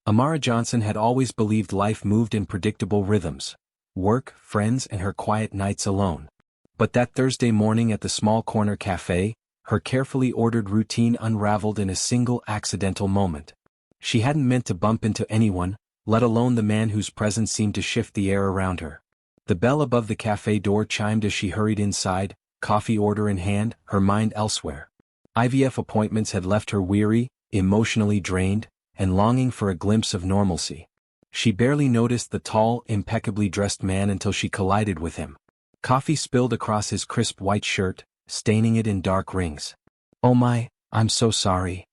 Amara Johnson had always believed life moved in predictable rhythms: work, friends, and her quiet nights alone. But that Thursday morning at the small corner cafe, her carefully ordered routine unraveled in a single accidental moment. She hadn't meant to bump into anyone, let alone the man whose presence seemed to shift the air around her. The bell above the cafe door chimed as she hurried inside, coffee order in hand, her mind elsewhere. IVF appointments had left her weary, emotionally drained, and longing for a glimpse of normalcy. She barely noticed the tall, impeccably dressed man until she collided with him. Coffee spilled across his crisp white shirt, staining it in dark rings. "Oh my, I'm so sorry,"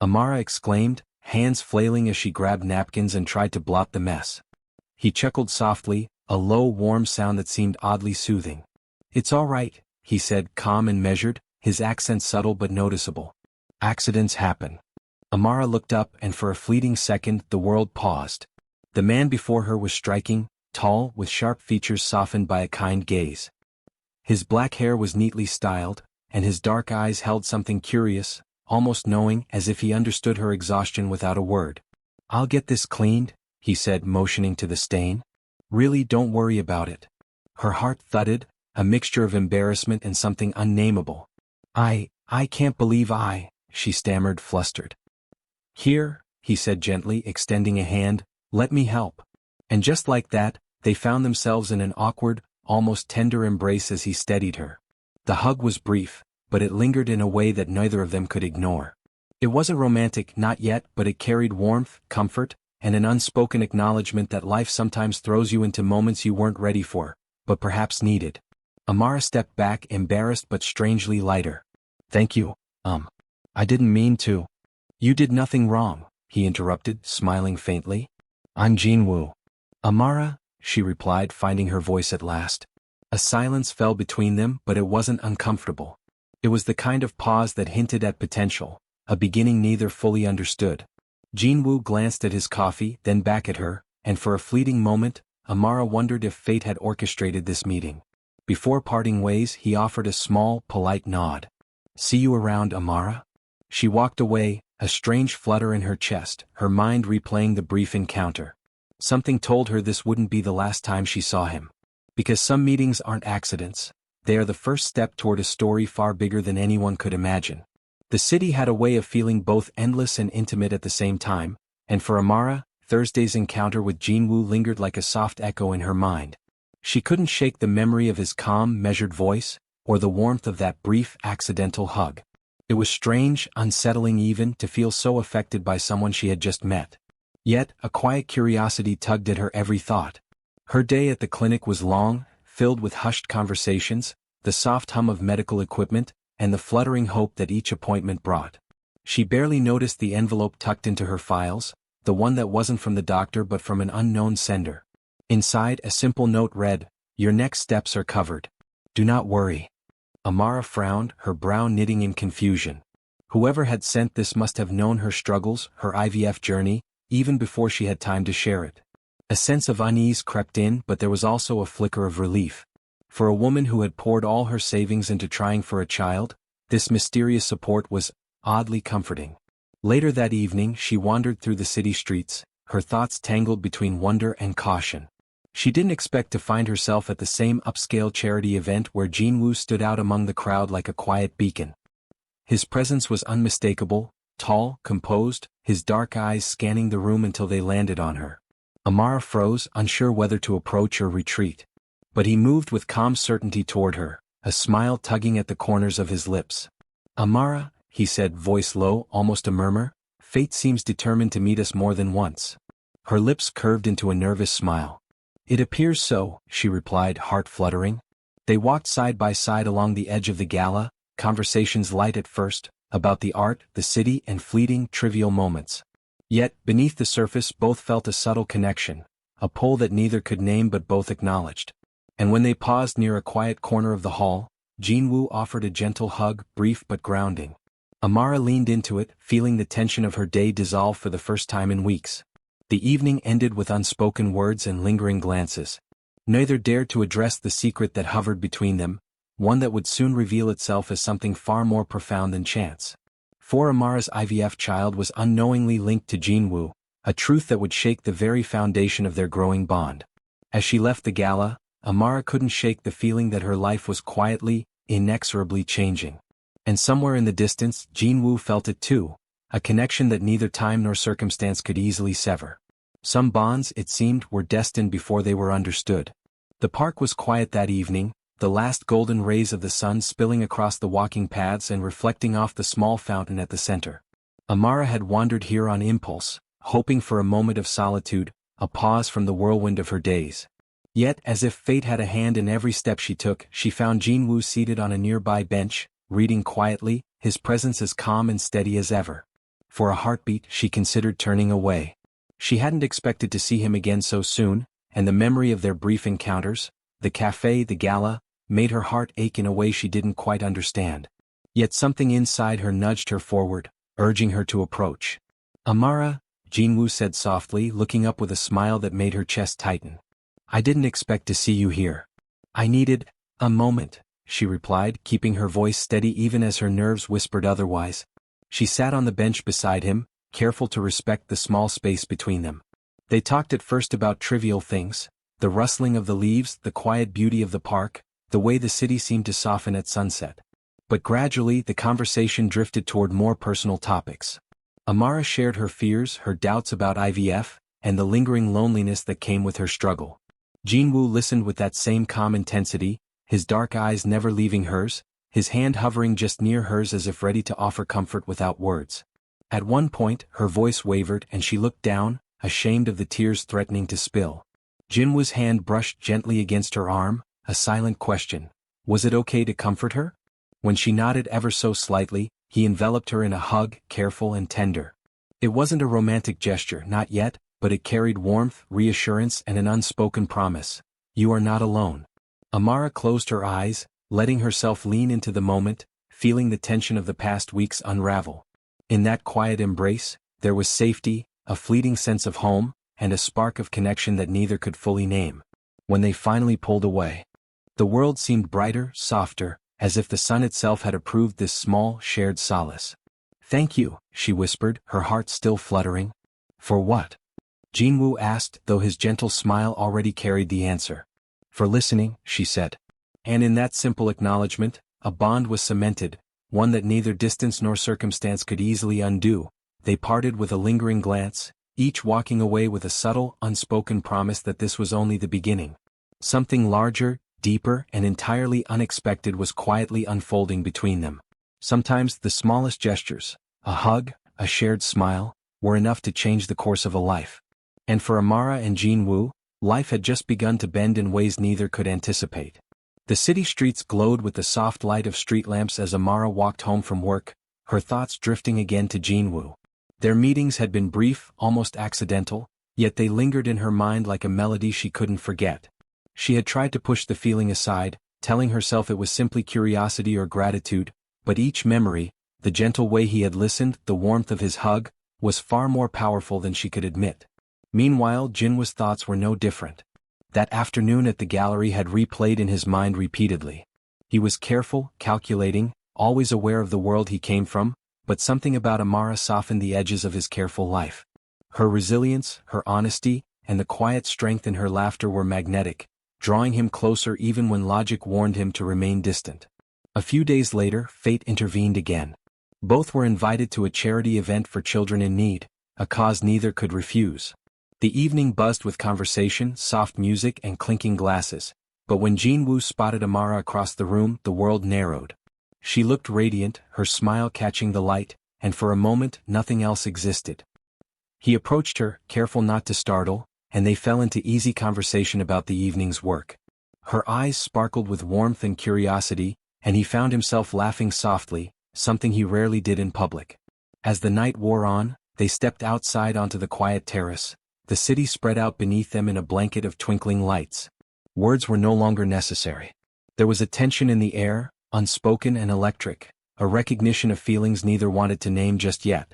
Amara exclaimed, hands flailing as she grabbed napkins and tried to blot the mess. He chuckled softly, a low, warm sound that seemed oddly soothing. "It's all right," he said, calm and measured, his accent subtle but noticeable. "Accidents happen." Amara looked up, and for a fleeting second the world paused. The man before her was striking, tall, with sharp features softened by a kind gaze. His black hair was neatly styled, and his dark eyes held something curious, almost knowing, as if he understood her exhaustion without a word. "I'll get this cleaned," he said, motioning to the stain. "Really, don't worry about it." Her heart thudded, a mixture of embarrassment and something unnameable. I can't believe she stammered, flustered. "Here," he said gently, extending a hand, "let me help." And just like that, they found themselves in an awkward, almost tender embrace as he steadied her. The hug was brief, but it lingered in a way that neither of them could ignore. It wasn't romantic, not yet, but it carried warmth, comfort, and an unspoken acknowledgement that life sometimes throws you into moments you weren't ready for, but perhaps needed. Amara stepped back, embarrassed but strangely lighter. "Thank you, I didn't mean to." "You did nothing wrong," he interrupted, smiling faintly. "I'm Jinwoo." "Amara," she replied, finding her voice at last. A silence fell between them, but it wasn't uncomfortable. It was the kind of pause that hinted at potential, a beginning neither fully understood. Jinwoo glanced at his coffee, then back at her, and for a fleeting moment, Amara wondered if fate had orchestrated this meeting. Before parting ways, he offered a small, polite nod. "See you around, Amara." She walked away, a strange flutter in her chest, her mind replaying the brief encounter. Something told her this wouldn't be the last time she saw him. Because some meetings aren't accidents, they are the first step toward a story far bigger than anyone could imagine. The city had a way of feeling both endless and intimate at the same time, and for Amara, Thursday's encounter with Jinwoo lingered like a soft echo in her mind. She couldn't shake the memory of his calm, measured voice, or the warmth of that brief, accidental hug. It was strange, unsettling even, to feel so affected by someone she had just met. Yet, a quiet curiosity tugged at her every thought. Her day at the clinic was long, filled with hushed conversations, the soft hum of medical equipment, and the fluttering hope that each appointment brought. She barely noticed the envelope tucked into her files, the one that wasn't from the doctor but from an unknown sender. Inside, a simple note read, "Your next steps are covered. Do not worry." Amara frowned, her brow knitting in confusion. Whoever had sent this must have known her struggles, her IVF journey, even before she had time to share it. A sense of unease crept in, but there was also a flicker of relief. For a woman who had poured all her savings into trying for a child, this mysterious support was oddly comforting. Later that evening, she wandered through the city streets, her thoughts tangled between wonder and caution. She didn't expect to find herself at the same upscale charity event where Jinwoo stood out among the crowd like a quiet beacon. His presence was unmistakable, tall, composed, his dark eyes scanning the room until they landed on her. Amara froze, unsure whether to approach or retreat. But he moved with calm certainty toward her, a smile tugging at the corners of his lips. "Amara," he said, voice low, almost a murmur, "fate seems determined to meet us more than once." Her lips curved into a nervous smile. "It appears so," she replied, heart fluttering. They walked side by side along the edge of the gala, conversations light at first, about the art, the city, and fleeting, trivial moments. Yet, beneath the surface, both felt a subtle connection, a pull that neither could name but both acknowledged. And when they paused near a quiet corner of the hall, Jinwoo offered a gentle hug, brief but grounding. Amara leaned into it, feeling the tension of her day dissolve for the first time in weeks. The evening ended with unspoken words and lingering glances. Neither dared to address the secret that hovered between them, one that would soon reveal itself as something far more profound than chance. For Amara's IVF child was unknowingly linked to Jinwoo, a truth that would shake the very foundation of their growing bond. As she left the gala, Amara couldn't shake the feeling that her life was quietly, inexorably changing. And somewhere in the distance, Jinwoo felt it too, a connection that neither time nor circumstance could easily sever. Some bonds, it seemed, were destined before they were understood. The park was quiet that evening, the last golden rays of the sun spilling across the walking paths and reflecting off the small fountain at the center. Amara had wandered here on impulse, hoping for a moment of solitude, a pause from the whirlwind of her days. Yet, as if fate had a hand in every step she took, she found Jinwoo seated on a nearby bench, reading quietly, his presence as calm and steady as ever. For a heartbeat, she considered turning away. She hadn't expected to see him again so soon, and the memory of their brief encounters, the cafe, the gala, made her heart ache in a way she didn't quite understand. Yet something inside her nudged her forward, urging her to approach. "Amara," Jinwoo said softly, looking up with a smile that made her chest tighten. "I didn't expect to see you here. I needed a moment," she replied, keeping her voice steady even as her nerves whispered otherwise. She sat on the bench beside him, careful to respect the small space between them. They talked at first about trivial things, the rustling of the leaves, the quiet beauty of the park, the way the city seemed to soften at sunset. But gradually the conversation drifted toward more personal topics. Amara shared her fears, her doubts about IVF, and the lingering loneliness that came with her struggle. Jinwoo listened with that same calm intensity, his dark eyes never leaving hers, his hand hovering just near hers as if ready to offer comfort without words. At one point, her voice wavered and she looked down, ashamed of the tears threatening to spill. Jinwoo's hand brushed gently against her arm, a silent question. Was it okay to comfort her? When she nodded ever so slightly, he enveloped her in a hug, careful and tender. It wasn't a romantic gesture, not yet, but it carried warmth, reassurance and an unspoken promise. You are not alone. Amara closed her eyes, letting herself lean into the moment, feeling the tension of the past weeks unravel. In that quiet embrace, there was safety, a fleeting sense of home, and a spark of connection that neither could fully name. When they finally pulled away, the world seemed brighter, softer, as if the sun itself had approved this small, shared solace. "Thank you," she whispered, her heart still fluttering. "For what?" Jinwoo asked, though his gentle smile already carried the answer. "For listening," she said. And in that simple acknowledgement, a bond was cemented, one that neither distance nor circumstance could easily undo. They parted with a lingering glance, each walking away with a subtle, unspoken promise that this was only the beginning. Something larger, deeper, and entirely unexpected was quietly unfolding between them. Sometimes the smallest gestures, a hug, a shared smile, were enough to change the course of a life. And for Amara and Jinwoo, life had just begun to bend in ways neither could anticipate. The city streets glowed with the soft light of street lamps as Amara walked home from work, her thoughts drifting again to Jinwoo. Their meetings had been brief, almost accidental, yet they lingered in her mind like a melody she couldn't forget. She had tried to push the feeling aside, telling herself it was simply curiosity or gratitude, but each memory, the gentle way he had listened, the warmth of his hug, was far more powerful than she could admit. Meanwhile, Jinwoo's thoughts were no different. That afternoon at the gallery had replayed in his mind repeatedly. He was careful, calculating, always aware of the world he came from, but something about Amara softened the edges of his careful life. Her resilience, her honesty, and the quiet strength in her laughter were magnetic, drawing him closer even when logic warned him to remain distant. A few days later, fate intervened again. Both were invited to a charity event for children in need, a cause neither could refuse. The evening buzzed with conversation, soft music, and clinking glasses, but when Jinwoo spotted Amara across the room, the world narrowed. She looked radiant, her smile catching the light, and for a moment nothing else existed. He approached her, careful not to startle, and they fell into easy conversation about the evening's work. Her eyes sparkled with warmth and curiosity, and he found himself laughing softly, something he rarely did in public. As the night wore on, they stepped outside onto the quiet terrace. The city spread out beneath them in a blanket of twinkling lights. Words were no longer necessary. There was a tension in the air, unspoken and electric, a recognition of feelings neither wanted to name just yet.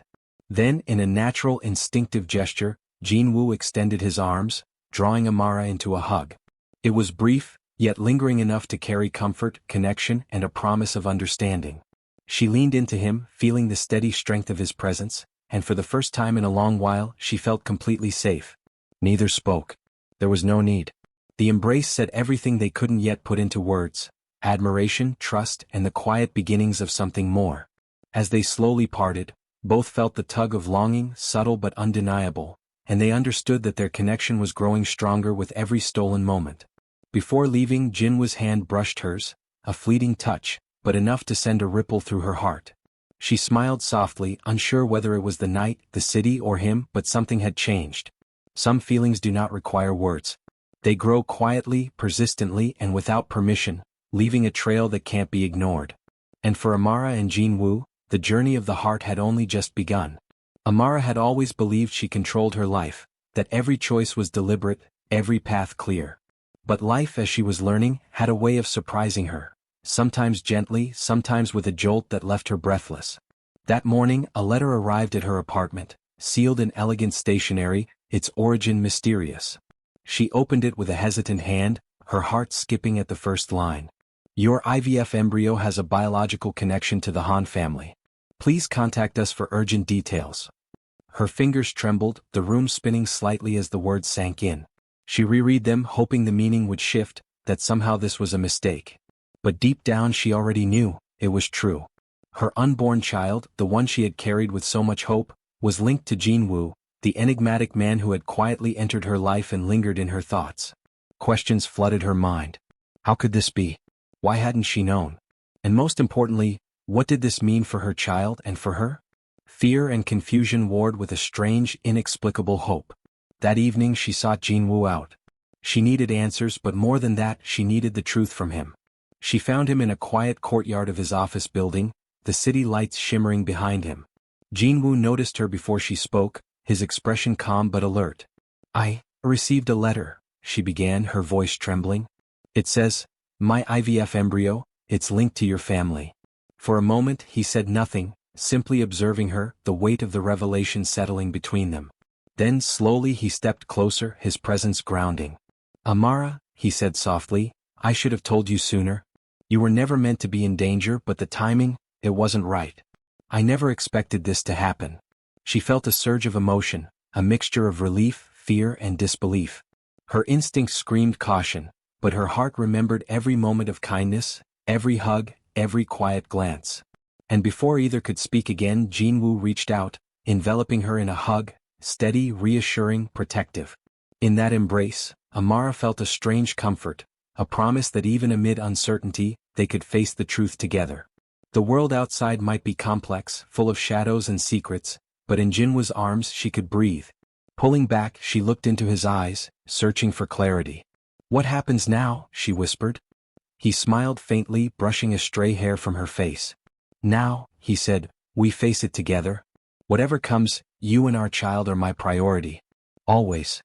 Then, in a natural, instinctive gesture, Jinwoo extended his arms, drawing Amara into a hug. It was brief, yet lingering enough to carry comfort, connection, and a promise of understanding. She leaned into him, feeling the steady strength of his presence, and for the first time in a long while she felt completely safe. Neither spoke. There was no need. The embrace said everything they couldn't yet put into words: admiration, trust, and the quiet beginnings of something more. As they slowly parted, both felt the tug of longing, subtle but undeniable, and they understood that their connection was growing stronger with every stolen moment. Before leaving, Jinwoo's hand brushed hers, a fleeting touch, but enough to send a ripple through her heart. She smiled softly, unsure whether it was the night, the city, or him, but something had changed. Some feelings do not require words. They grow quietly, persistently, and without permission, leaving a trail that can't be ignored. And for Amara and Jinwoo, the journey of the heart had only just begun. Amara had always believed she controlled her life, that every choice was deliberate, every path clear. But life, as she was learning, had a way of surprising her, sometimes gently, sometimes with a jolt that left her breathless. That morning, a letter arrived at her apartment, sealed in elegant stationery, its origin mysterious. She opened it with a hesitant hand, her heart skipping at the first line. Your IVF embryo has a biological connection to the Han family. Please contact us for urgent details. Her fingers trembled, the room spinning slightly as the words sank in. She reread them, hoping the meaning would shift, that somehow this was a mistake. But deep down she already knew, it was true. Her unborn child, the one she had carried with so much hope, was linked to Jinwoo, the enigmatic man who had quietly entered her life and lingered in her thoughts. Questions flooded her mind. How could this be? Why hadn't she known? And most importantly, what did this mean for her child and for her? Fear and confusion warred with a strange, inexplicable hope. That evening she sought Jinwoo out. She needed answers, but more than that, she needed the truth from him. She found him in a quiet courtyard of his office building, the city lights shimmering behind him. Jinwoo noticed her before she spoke, his expression calm but alert. I received a letter, she began, her voice trembling. It says, my IVF embryo, it's linked to your family. For a moment he said nothing, simply observing her, the weight of the revelation settling between them. Then slowly he stepped closer, his presence grounding. Amara, he said softly, I should have told you sooner. You were never meant to be in danger, but the timing, it wasn't right. I never expected this to happen. She felt a surge of emotion, a mixture of relief, fear, and disbelief. Her instincts screamed caution, but her heart remembered every moment of kindness, every hug, every quiet glance. And before either could speak again, Jinwoo reached out, enveloping her in a hug, steady, reassuring, protective. In that embrace, Amara felt a strange comfort, a promise that even amid uncertainty, they could face the truth together. The world outside might be complex, full of shadows and secrets, but in Jinwoo's arms she could breathe. Pulling back, she looked into his eyes, searching for clarity. What happens now? She whispered. He smiled faintly, brushing a stray hair from her face. Now, he said, we face it together. Whatever comes, you and our child are my priority. Always.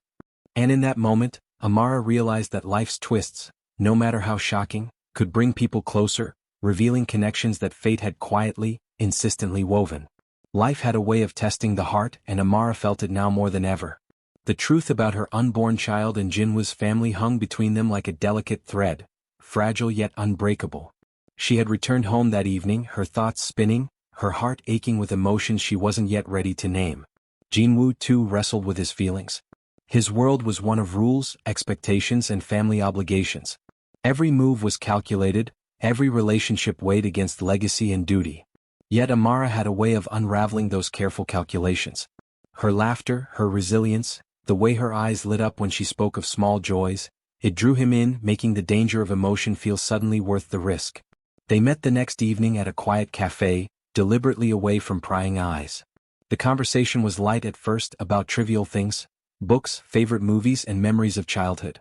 And in that moment, Amara realized that life's twists, no matter how shocking, could bring people closer, revealing connections that fate had quietly, insistently woven. Life had a way of testing the heart, and Amara felt it now more than ever. The truth about her unborn child and Jinwoo's family hung between them like a delicate thread, fragile yet unbreakable. She had returned home that evening, her thoughts spinning, her heart aching with emotions she wasn't yet ready to name. Jinwoo too wrestled with his feelings. His world was one of rules, expectations, and family obligations. Every move was calculated, every relationship weighed against legacy and duty. Yet Amara had a way of unraveling those careful calculations. Her laughter, her resilience, the way her eyes lit up when she spoke of small joys, it drew him in, making the danger of emotion feel suddenly worth the risk. They met the next evening at a quiet cafe, deliberately away from prying eyes. The conversation was light at first, about trivial things, books, favorite movies, and memories of childhood.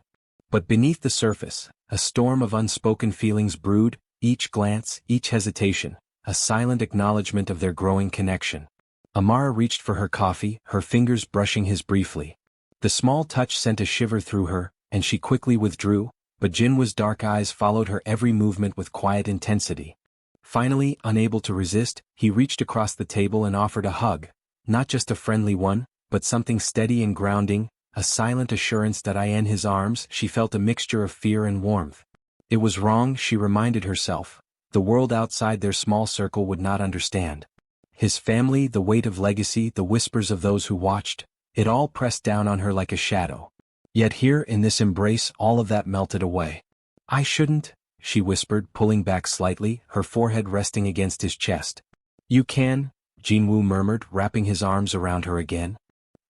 But beneath the surface, a storm of unspoken feelings brewed, each glance, each hesitation, a silent acknowledgement of their growing connection. Amara reached for her coffee, her fingers brushing his briefly. The small touch sent a shiver through her, and she quickly withdrew, but Jinwoo's dark eyes followed her every movement with quiet intensity. Finally, unable to resist, he reached across the table and offered a hug, not just a friendly one, but something steady and grounding, a silent assurance that in his arms she felt a mixture of fear and warmth. It was wrong, she reminded herself. The world outside their small circle would not understand. His family, the weight of legacy, the whispers of those who watched, it all pressed down on her like a shadow. Yet here, in this embrace, all of that melted away. "I shouldn't," she whispered, pulling back slightly, her forehead resting against his chest. "You can," Jinwoo murmured, wrapping his arms around her again.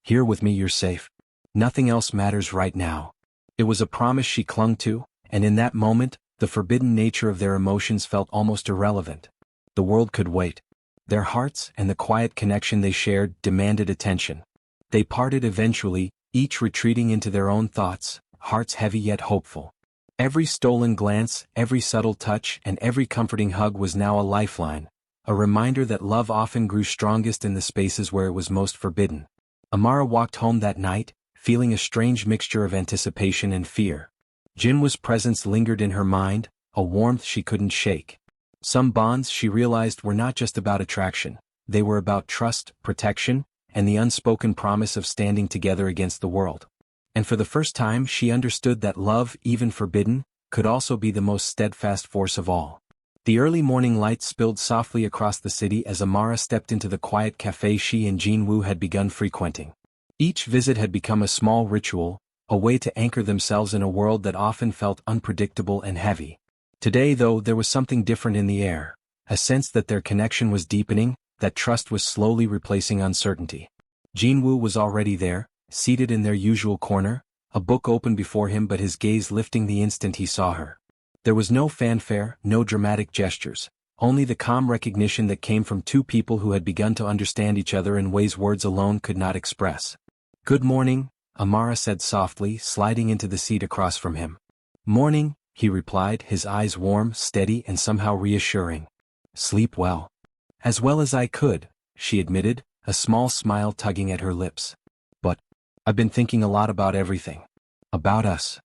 "Here with me you're safe. Nothing else matters right now." It was a promise she clung to, and in that moment, the forbidden nature of their emotions felt almost irrelevant. The world could wait. Their hearts and the quiet connection they shared demanded attention. They parted eventually, each retreating into their own thoughts, hearts heavy yet hopeful. Every stolen glance, every subtle touch, and every comforting hug was now a lifeline, a reminder that love often grew strongest in the spaces where it was most forbidden. Amara walked home that night, feeling a strange mixture of anticipation and fear. Jinwoo's presence lingered in her mind, a warmth she couldn't shake. Some bonds, she realized, were not just about attraction, they were about trust, protection, and the unspoken promise of standing together against the world. And for the first time she understood that love, even forbidden, could also be the most steadfast force of all. The early morning light spilled softly across the city as Amara stepped into the quiet cafe she and Jinwoo had begun frequenting. Each visit had become a small ritual, a way to anchor themselves in a world that often felt unpredictable and heavy. Today, though, there was something different in the air, a sense that their connection was deepening, that trust was slowly replacing uncertainty. Jinwoo was already there, seated in their usual corner, a book open before him but his gaze lifting the instant he saw her. There was no fanfare, no dramatic gestures, only the calm recognition that came from two people who had begun to understand each other in ways words alone could not express. "Good morning," Amara said softly, sliding into the seat across from him. "Morning," he replied, his eyes warm, steady, and somehow reassuring. "Sleep well." "As well as I could," she admitted, a small smile tugging at her lips. "But I've been thinking a lot about everything. About us."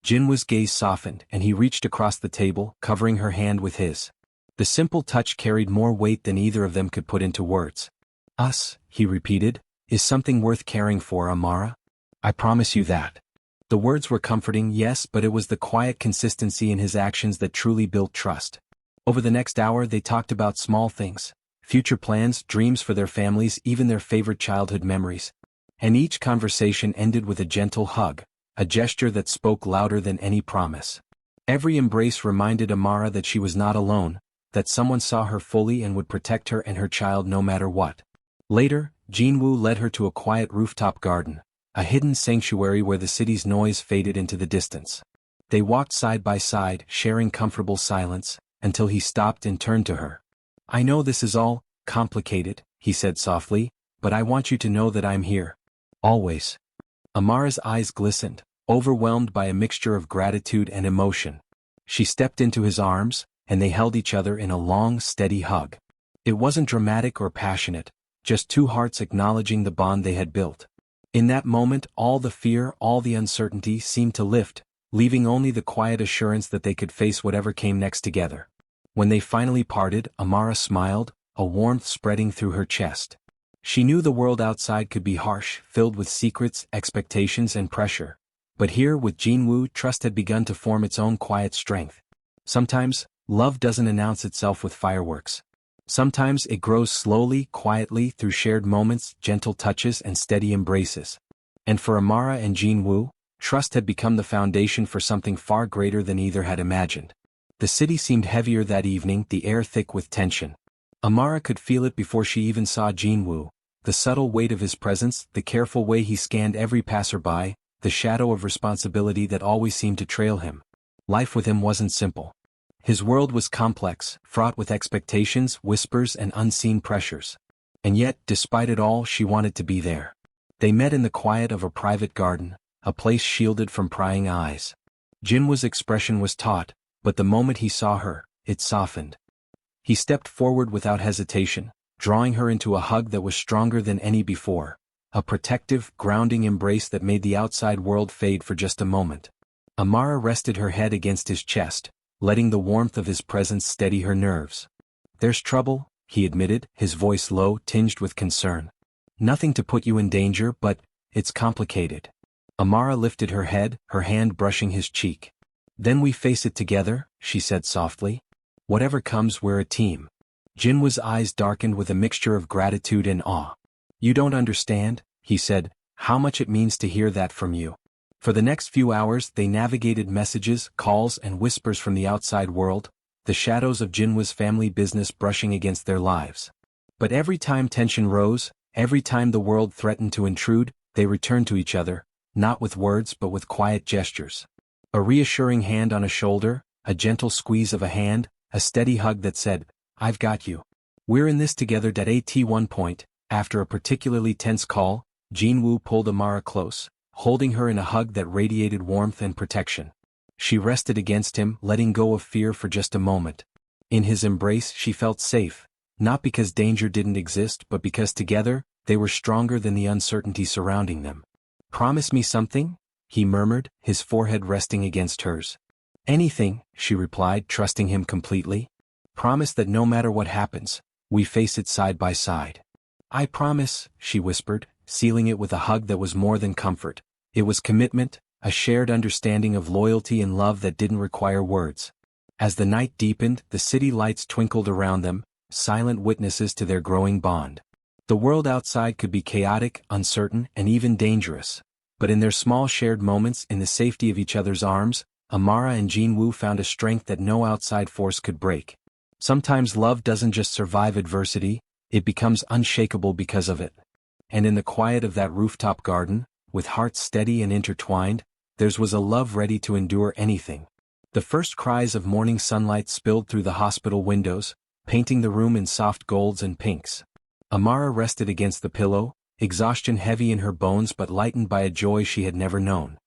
Jinwoo's gaze softened, and he reached across the table, covering her hand with his. The simple touch carried more weight than either of them could put into words. "Us," he repeated, "is something worth caring for, Amara. I promise you that." The words were comforting, yes, but it was the quiet consistency in his actions that truly built trust. Over the next hour they talked about small things, future plans, dreams for their families, even their favorite childhood memories. And each conversation ended with a gentle hug, a gesture that spoke louder than any promise. Every embrace reminded Amara that she was not alone, that someone saw her fully and would protect her and her child no matter what. Later, Jinwoo led her to a quiet rooftop garden, a hidden sanctuary where the city's noise faded into the distance. They walked side by side, sharing comfortable silence, until he stopped and turned to her. "I know this is all complicated," he said softly, "but I want you to know that I'm here. Always." Amara's eyes glistened, overwhelmed by a mixture of gratitude and emotion. She stepped into his arms, and they held each other in a long, steady hug. It wasn't dramatic or passionate, just two hearts acknowledging the bond they had built. In that moment, all the fear, all the uncertainty seemed to lift, leaving only the quiet assurance that they could face whatever came next together. When they finally parted, Amara smiled, a warmth spreading through her chest. She knew the world outside could be harsh, filled with secrets, expectations, and pressure. But here, with Jinwoo, trust had begun to form its own quiet strength. Sometimes, love doesn't announce itself with fireworks. Sometimes it grows slowly, quietly, through shared moments, gentle touches, and steady embraces. And for Amara and Jinwoo, trust had become the foundation for something far greater than either had imagined. The city seemed heavier that evening, the air thick with tension. Amara could feel it before she even saw Jinwoo, the subtle weight of his presence, the careful way he scanned every passerby, the shadow of responsibility that always seemed to trail him. Life with him wasn't simple. His world was complex, fraught with expectations, whispers, and unseen pressures. And yet, despite it all, she wanted to be there. They met in the quiet of a private garden, a place shielded from prying eyes. Jinwoo's expression was taut, but the moment he saw her, it softened. He stepped forward without hesitation, drawing her into a hug that was stronger than any before, a protective, grounding embrace that made the outside world fade for just a moment. Amara rested her head against his chest, letting the warmth of his presence steady her nerves. "There's trouble," he admitted, his voice low, tinged with concern. "Nothing to put you in danger, but it's complicated." Amara lifted her head, her hand brushing his cheek. "Then we face it together," she said softly. "Whatever comes, we're a team." Jinwoo's eyes darkened with a mixture of gratitude and awe. "You don't understand," he said, "how much it means to hear that from you." For the next few hours they navigated messages, calls and whispers from the outside world, the shadows of Jinwoo's family business brushing against their lives. But every time tension rose, every time the world threatened to intrude, they returned to each other, not with words but with quiet gestures. A reassuring hand on a shoulder, a gentle squeeze of a hand, a steady hug that said, "I've got you. We're in this together." At one point, after a particularly tense call, Jinwoo pulled Amara close, holding her in a hug that radiated warmth and protection. She rested against him, letting go of fear for just a moment. In his embrace she felt safe, not because danger didn't exist but because together, they were stronger than the uncertainty surrounding them. "Promise me something?" he murmured, his forehead resting against hers. "Anything," she replied, trusting him completely. "Promise that no matter what happens, we face it side by side." "I promise," she whispered, sealing it with a hug that was more than comfort. It was commitment, a shared understanding of loyalty and love that didn't require words. As the night deepened, the city lights twinkled around them, silent witnesses to their growing bond. The world outside could be chaotic, uncertain, and even dangerous. But in their small shared moments in the safety of each other's arms, Amara and Jinwoo found a strength that no outside force could break. Sometimes love doesn't just survive adversity, it becomes unshakable because of it. And in the quiet of that rooftop garden, with hearts steady and intertwined, theirs was a love ready to endure anything. The first cries of morning sunlight spilled through the hospital windows, painting the room in soft golds and pinks. Amara rested against the pillow, exhaustion heavy in her bones but lightened by a joy she had never known.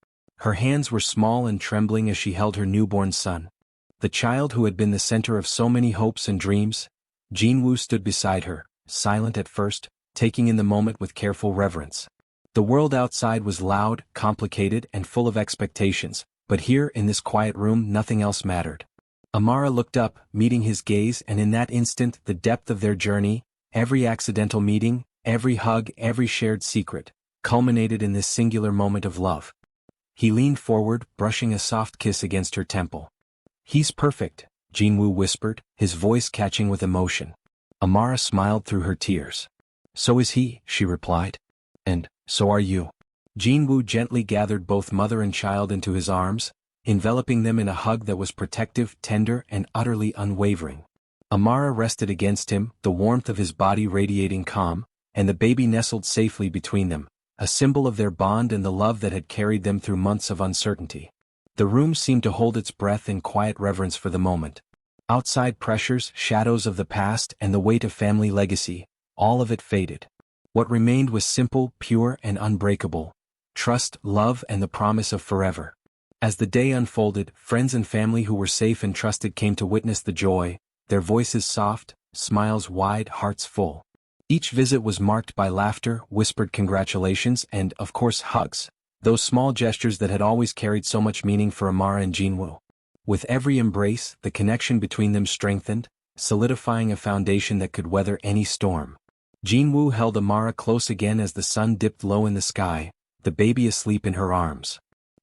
Her hands were small and trembling as she held her newborn son. The child who had been the center of so many hopes and dreams. Jinwoo stood beside her, silent at first, taking in the moment with careful reverence. The world outside was loud, complicated, and full of expectations, but here in this quiet room nothing else mattered. Amara looked up, meeting his gaze, and in that instant the depth of their journey, every accidental meeting, every hug, every shared secret, culminated in this singular moment of love. He leaned forward, brushing a soft kiss against her temple. "He's perfect," Jinwoo whispered, his voice catching with emotion. Amara smiled through her tears. "So is he," she replied. "And so are you." Jinwoo gently gathered both mother and child into his arms, enveloping them in a hug that was protective, tender, and utterly unwavering. Amara rested against him, the warmth of his body radiating calm, and the baby nestled safely between them, a symbol of their bond and the love that had carried them through months of uncertainty. The room seemed to hold its breath in quiet reverence for the moment. Outside pressures, shadows of the past, and the weight of family legacy, all of it faded. What remained was simple, pure, and unbreakable. Trust, love, and the promise of forever. As the day unfolded, friends and family who were safe and trusted came to witness the joy, their voices soft, smiles wide, hearts full. Each visit was marked by laughter, whispered congratulations, and, of course, hugs, those small gestures that had always carried so much meaning for Amara and Jinwoo. With every embrace, the connection between them strengthened, solidifying a foundation that could weather any storm. Jinwoo held Amara close again as the sun dipped low in the sky, the baby asleep in her arms.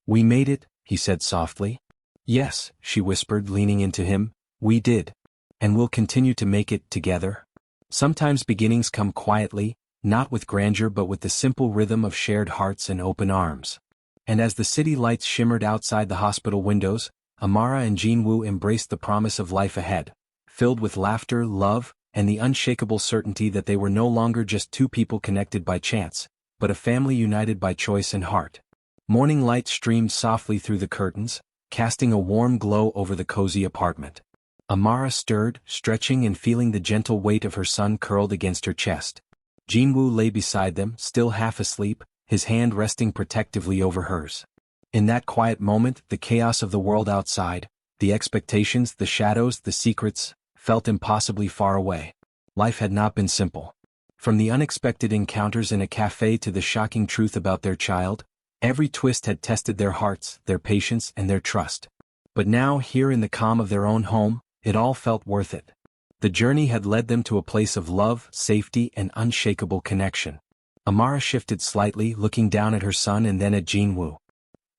"We made it," he said softly. "Yes," she whispered, leaning into him, "we did. And we'll continue to make it together." Sometimes beginnings come quietly, not with grandeur but with the simple rhythm of shared hearts and open arms. And as the city lights shimmered outside the hospital windows, Amara and Jinwoo embraced the promise of life ahead, filled with laughter, love, and the unshakable certainty that they were no longer just two people connected by chance, but a family united by choice and heart. Morning light streamed softly through the curtains, casting a warm glow over the cozy apartment. Amara stirred, stretching and feeling the gentle weight of her son curled against her chest. Jinwoo lay beside them, still half asleep, his hand resting protectively over hers. In that quiet moment, the chaos of the world outside, the expectations, the shadows, the secrets, felt impossibly far away. Life had not been simple. From the unexpected encounters in a cafe to the shocking truth about their child, every twist had tested their hearts, their patience, and their trust. But now, here in the calm of their own home, it all felt worth it. The journey had led them to a place of love, safety, and unshakable connection. Amara shifted slightly, looking down at her son and then at Jinwoo.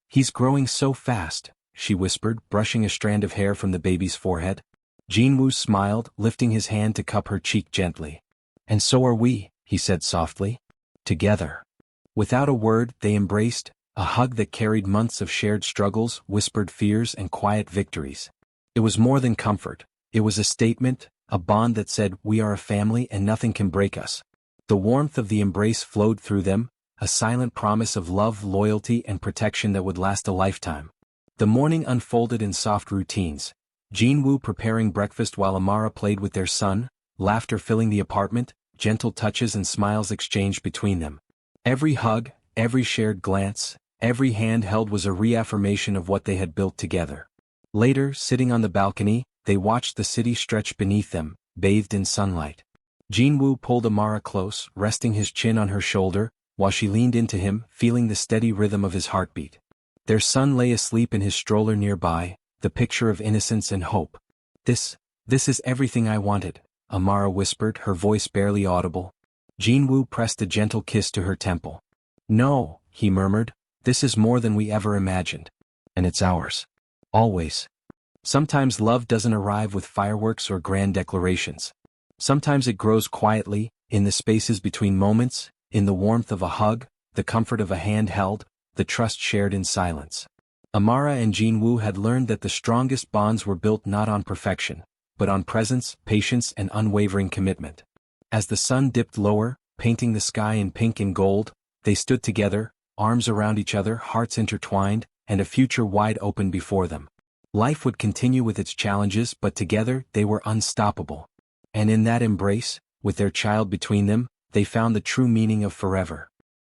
"He's growing so fast," she whispered, brushing a strand of hair from the baby's forehead. Jinwoo smiled, lifting his hand to cup her cheek gently. "And so are we," he said softly. "Together." Without a word, they embraced, a hug that carried months of shared struggles, whispered fears and quiet victories. It was more than comfort. It was a statement, a bond that said, "We are a family and nothing can break us." The warmth of the embrace flowed through them, a silent promise of love, loyalty and protection that would last a lifetime. The morning unfolded in soft routines. Jinwoo preparing breakfast while Amara played with their son, laughter filling the apartment, gentle touches and smiles exchanged between them. Every hug, every shared glance, every hand held was a reaffirmation of what they had built together. Later, sitting on the balcony, they watched the city stretch beneath them, bathed in sunlight. Jinwoo pulled Amara close, resting his chin on her shoulder, while she leaned into him, feeling the steady rhythm of his heartbeat. Their son lay asleep in his stroller nearby, the picture of innocence and hope. This is everything I wanted," Amara whispered, her voice barely audible. Jinwoo pressed a gentle kiss to her temple. "No," he murmured, "this is more than we ever imagined. And it's ours. Always." Sometimes love doesn't arrive with fireworks or grand declarations. Sometimes it grows quietly, in the spaces between moments, in the warmth of a hug, the comfort of a hand held, the trust shared in silence. Amara and Jinwoo had learned that the strongest bonds were built not on perfection, but on presence, patience and unwavering commitment. As the sun dipped lower, painting the sky in pink and gold, they stood together, arms around each other, hearts intertwined, and a future wide open before them. Life would continue with its challenges, but together they were unstoppable. And in that embrace, with their child between them, they found the true meaning of forever.